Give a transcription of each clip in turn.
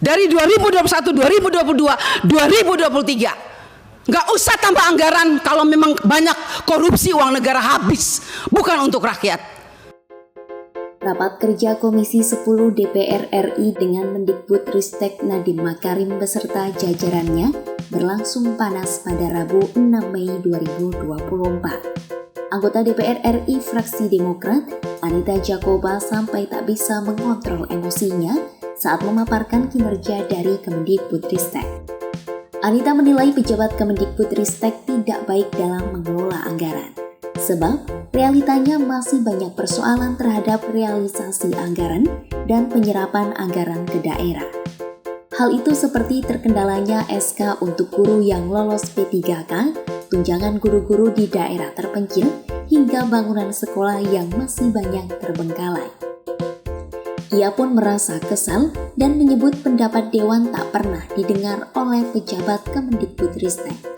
dari 2021, 2022, 2023. Nggak usah tambah anggaran kalau memang banyak korupsi, uang negara habis, bukan untuk rakyat. Rapat kerja Komisi 10 DPR RI dengan Mendikbudristek Nadiem Makarim beserta jajarannya berlangsung panas pada Rabu 6 Mei 2024. Anggota DPR RI fraksi Demokrat, Anita Jakoba sampai tak bisa mengontrol emosinya saat memaparkan kinerja dari Kemendikbudristek. Anita menilai pejabat Kemendikbudristek tidak baik dalam mengelola anggaran. Sebab realitanya masih banyak persoalan terhadap realisasi anggaran dan penyerapan anggaran ke daerah. Hal itu seperti terkendalanya SK untuk guru yang lolos P3K, tunjangan guru-guru di daerah terpencil, hingga bangunan sekolah yang masih banyak terbengkalai. Ia pun merasa kesal dan menyebut pendapat Dewan tak pernah didengar oleh pejabat Kemendikbudristek.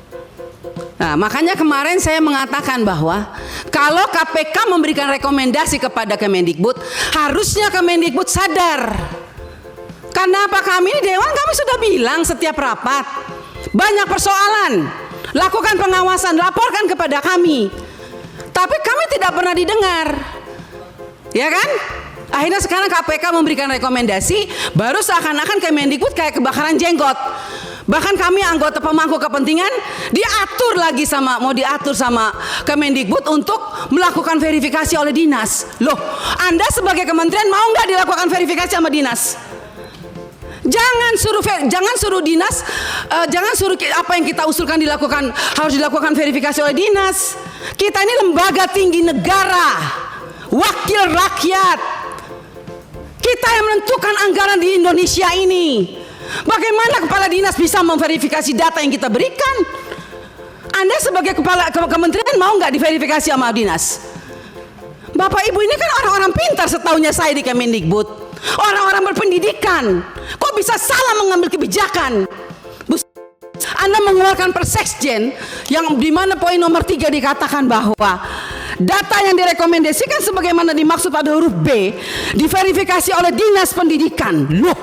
Nah, makanya kemarin saya mengatakan bahwa kalau KPK memberikan rekomendasi kepada Kemendikbud, harusnya Kemendikbud sadar. Karena apa, kami di Dewan kami sudah bilang setiap rapat, banyak persoalan, lakukan pengawasan, laporkan kepada kami. Tapi kami tidak pernah didengar. Ya kan? Akhirnya sekarang KPK memberikan rekomendasi, baru seakan-akan Kemendikbud kayak kebakaran jenggot. Bahkan kami anggota pemangku kepentingan mau diatur sama Kemendikbud untuk melakukan verifikasi oleh dinas. Loh, Anda sebagai kementerian mau nggak dilakukan verifikasi sama dinas? Jangan suruh dinas, jangan suruh apa yang kita usulkan harus dilakukan verifikasi oleh dinas. Kita ini lembaga tinggi negara, wakil rakyat. Kita yang menentukan anggaran di Indonesia ini. Bagaimana kepala dinas bisa memverifikasi data yang kita berikan? Anda sebagai kepala kementerian mau nggak diverifikasi sama dinas? Bapak Ibu ini kan orang-orang pintar setahunya saya di Kemendikbud. Orang-orang berpendidikan. Kok bisa salah mengambil kebijakan? Anda mengeluarkan Perseksjen yang di mana poin nomor 3 dikatakan bahwa data yang direkomendasikan sebagaimana dimaksud pada huruf B diverifikasi oleh Dinas Pendidikan. Loh,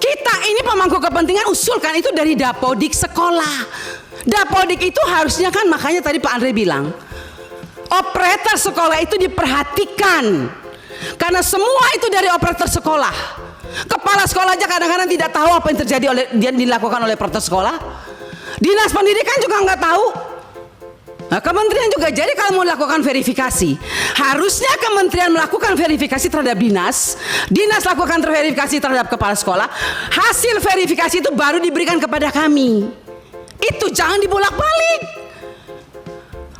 kita ini pemangku kepentingan usulkan itu dari Dapodik sekolah. Dapodik itu harusnya kan, makanya tadi Pak Andre bilang, operator sekolah itu diperhatikan. Karena semua itu dari operator sekolah. Kepala sekolah aja kadang-kadang tidak tahu apa yang terjadi yang dilakukan oleh operator sekolah. Dinas pendidikan juga nggak tahu. Nah, kementerian juga. Jadi kalau mau lakukan verifikasi, harusnya kementerian melakukan verifikasi terhadap dinas, dinas lakukan verifikasi terhadap kepala sekolah, hasil verifikasi itu baru diberikan kepada kami. Itu jangan dibolak-balik.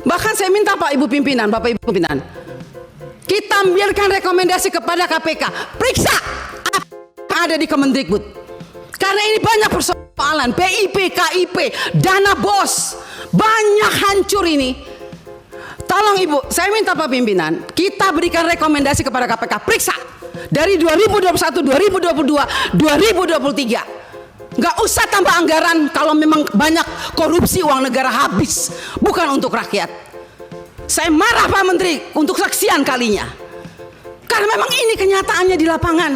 Bahkan saya minta Bapak Ibu pimpinan, kita ambilkan rekomendasi kepada KPK, periksa apa yang ada di Kemendikbud. Karena ini banyak persoalan, PIP, KIP, dana BOS, banyak hancur ini. Tolong Ibu, saya minta Pak Pimpinan, kita berikan rekomendasi kepada KPK, periksa dari 2021, 2022, 2023. Nggak usah tambah anggaran kalau memang banyak korupsi, uang negara habis, bukan untuk rakyat. Saya marah Pak Menteri untuk sekian kalinya. Karena memang ini kenyataannya di lapangan.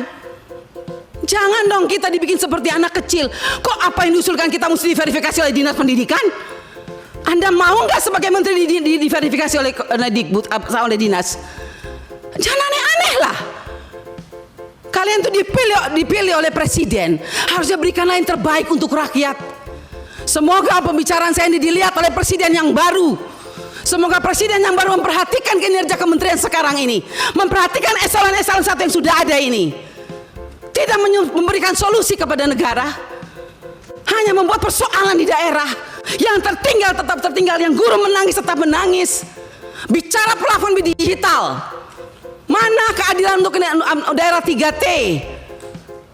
Jangan dong kita dibikin seperti anak kecil. Kok apa yang diusulkan kita mesti diverifikasi oleh Dinas Pendidikan? Anda mau nggak sebagai menteri diverifikasi oleh oleh dinas? Jangan aneh-aneh lah. Kalian tuh dipilih oleh presiden, harusnya berikanlah yang terbaik untuk rakyat. Semoga pembicaraan saya ini dilihat oleh presiden yang baru. Semoga presiden yang baru memperhatikan kinerja kementerian sekarang ini, memperhatikan eselon-eselon 1 yang sudah ada ini. Tidak memberikan solusi kepada negara, hanya membuat persoalan di daerah. Yang tertinggal tetap tertinggal, yang guru menangis tetap menangis. Bicara plafon digital, mana keadilan untuk daerah 3T?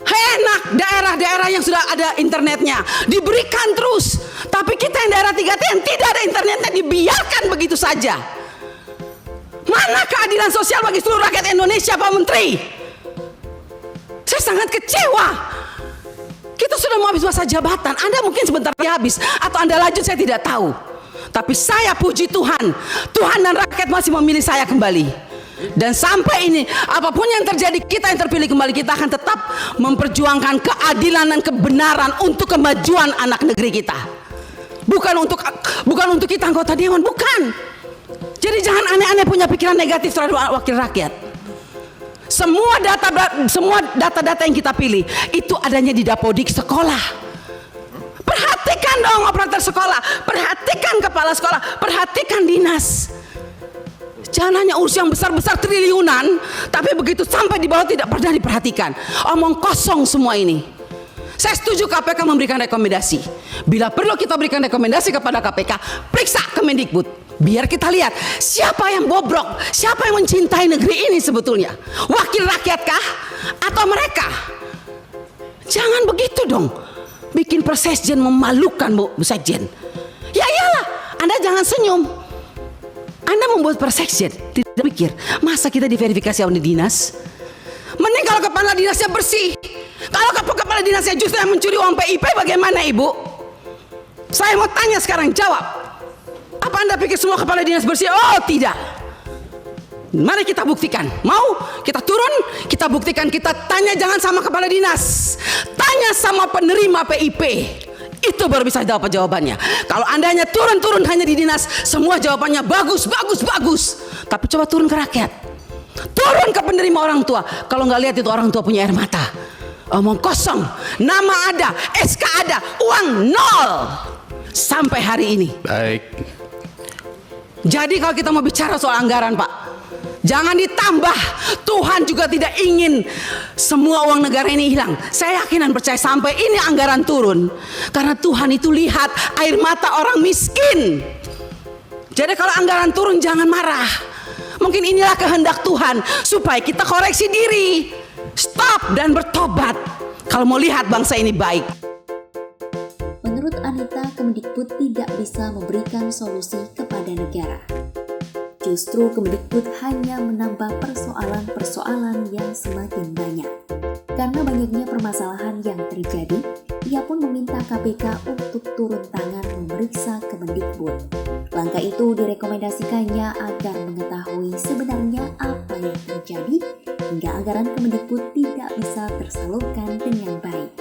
Enak daerah-daerah yang sudah ada internetnya diberikan terus, tapi kita yang daerah 3T yang tidak ada internetnya dibiarkan begitu saja. Mana keadilan sosial bagi seluruh rakyat Indonesia, Pak Menteri? Saya sangat kecewa. Kita sudah mau habis masa jabatan. Anda mungkin sebentar lagi habis, atau Anda lanjut, saya tidak tahu. Tapi saya puji Tuhan, Tuhan dan rakyat masih memilih saya kembali. Dan sampai ini, apapun yang terjadi, kita yang terpilih kembali, kita akan tetap memperjuangkan keadilan dan kebenaran untuk kemajuan anak negeri kita. Bukan untuk kita anggota dewan, bukan. Jadi jangan aneh-aneh punya pikiran negatif terhadap wakil rakyat. Semua data-data yang kita pilih itu adanya di Dapodik sekolah. Perhatikan dong operator sekolah, perhatikan kepala sekolah, perhatikan dinas. Jangan hanya urus yang besar-besar triliunan, tapi begitu sampai di bawah tidak pernah diperhatikan. Omong kosong semua ini. Saya setuju KPK memberikan rekomendasi. Bila perlu kita berikan rekomendasi kepada KPK, periksa Kemendikbud. Biar kita lihat siapa yang bobrok, siapa yang mencintai negeri ini sebetulnya. Wakil rakyatkah atau mereka? Jangan begitu dong. Bikin persekjen memalukan, Bu Sekjen. Ya iyalah, Anda jangan senyum. Anda membuat persekjen, tidak pikir masa kita diverifikasi oleh dinas? Mending kalau kepala dinasnya bersih. Kalau kepala dinasnya justru yang mencuri uang PIP, bagaimana Ibu? Saya mau tanya sekarang, jawab. Apa Anda pikir semua kepala dinas bersih? Oh tidak. Mari kita buktikan. Mau kita turun, kita buktikan, kita tanya jangan sama kepala dinas, tanya sama penerima PIP. Itu baru bisa dapat jawabannya. Kalau Anda hanya turun hanya di dinas, semua jawabannya bagus. Tapi coba turun ke rakyat, turun ke penerima orang tua. Kalau nggak lihat itu orang tua punya air mata. Omong kosong, nama ada, SK ada, uang nol sampai hari ini. Baik. Jadi kalau kita mau bicara soal anggaran, Pak, jangan ditambah. Tuhan juga tidak ingin semua uang negara ini hilang. Saya yakin dan percaya sampai ini anggaran turun, karena Tuhan itu lihat air mata orang miskin. Jadi kalau anggaran turun jangan marah. Mungkin inilah kehendak Tuhan supaya kita koreksi diri, stop dan bertobat kalau mau lihat bangsa ini baik. Menurut Anita, Kemendikbud tidak bisa memberikan solusi kepada negara. Justru Kemendikbud hanya menambah persoalan-persoalan yang semakin banyak. Karena banyaknya permasalahan yang terjadi, ia pun meminta KPK untuk turun tangan memeriksa Kemendikbud. Langkah itu direkomendasikannya agar mengetahui sebenarnya apa yang terjadi hingga anggaran Kemendikbud tidak bisa tersalurkan dengan baik.